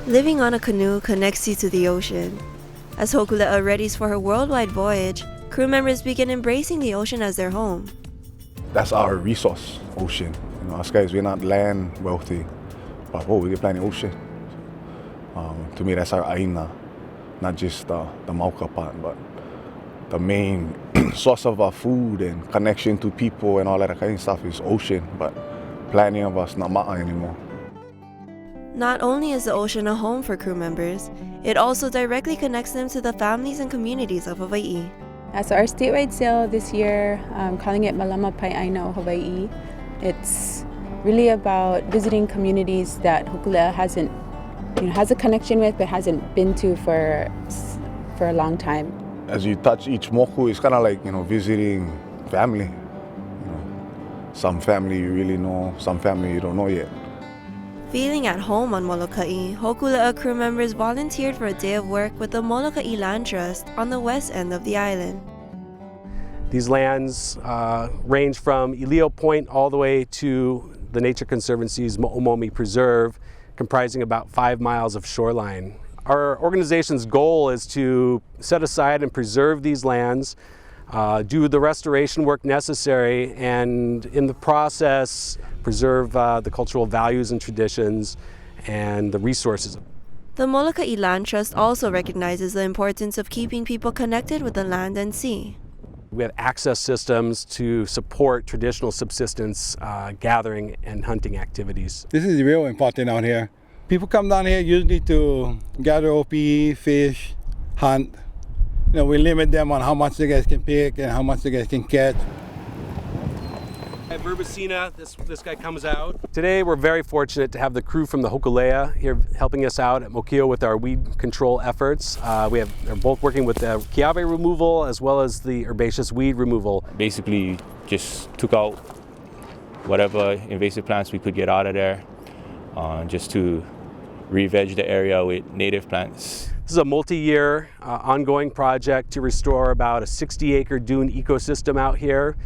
Living on a canoe connects you to the ocean. As Hokule readies for her worldwide voyage, crew members begin embracing the ocean as their home. That's our resource, ocean. You know, us guys, we're not land wealthy, but we get plenty of ocean. To me, that's our aina, not just the Mauka part, but the main source of our food and connection to people and all that kind of stuff is ocean, but plenty of us not ma'a anymore. Not only is the ocean a home for crew members, it also directly connects them to the families and communities of Hawaii. So our statewide sale this year, calling it Malama Pai'aina o Hawaii, it's really about visiting communities that Hokule has a connection with but hasn't been to for a long time. As you touch each moku, it's kind of like, visiting family. Some family you really know, some family you don't know yet. Feeling at home on Molokai, Hokule crew members volunteered for a day of work with the Molokai Land Trust on the west end of the island. These lands range from Ilio Point all the way to the Nature Conservancy's Mo'omomi Preserve, comprising about 5 miles of shoreline. Our organization's goal is to set aside and preserve these lands, do the restoration work necessary, and in the process preserve the cultural values and traditions and the resources. The Molokai Land Trust also recognizes the importance of keeping people connected with the land and sea. We have access systems to support traditional subsistence gathering and hunting activities. This is real important out here. People come down here usually to gather OPE, fish, hunt. We limit them on how much the guys can pick and how much the guys can catch. At Verbicina, this guy comes out. Today we're very fortunate to have the crew from the Hokule here helping us out at Mokio with our weed control efforts. They're both working with the kiawe removal as well as the herbaceous weed removal. Basically just took out whatever invasive plants we could get out of there just to re-veg the area with native plants. This is a multi-year ongoing project to restore about a 60-acre dune ecosystem out here.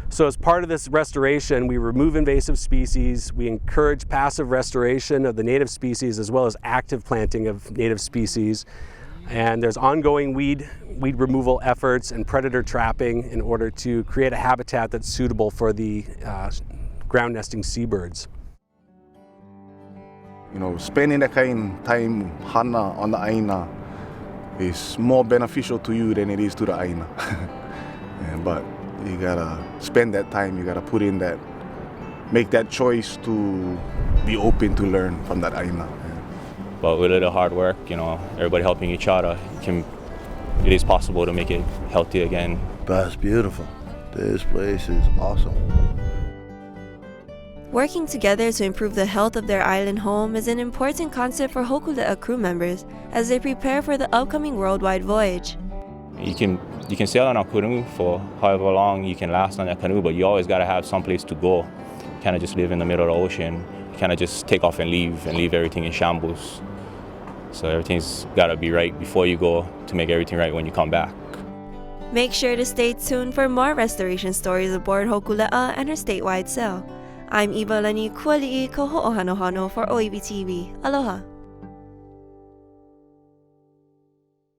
So as part of this restoration, we remove invasive species, we encourage passive restoration of the native species as well as active planting of native species. And there's ongoing weed removal efforts and predator trapping in order to create a habitat that's suitable for the ground nesting seabirds. Spending that kind of time hana on the aina is more beneficial to you than it is to the aina. But you gotta spend that time, you gotta put in that, make that choice to be open to learn from that aina. But with a little hard work, everybody helping each other, it is possible to make it healthy again. That's beautiful. This place is awesome. Working together to improve the health of their island home is an important concept for Hokule crew members as they prepare for the upcoming worldwide voyage. You can sail on a canoe for however long you can last on that canoe, but you always got to have some place to go. You kind of just live in the middle of the ocean. You kind of just take off and leave everything in shambles. So everything's got to be right before you go to make everything right when you come back. Make sure to stay tuned for more restoration stories aboard Hokule and her statewide sail. I'm Ivalani Kuali'i Koho'ohanohano for OiwiTV. Aloha.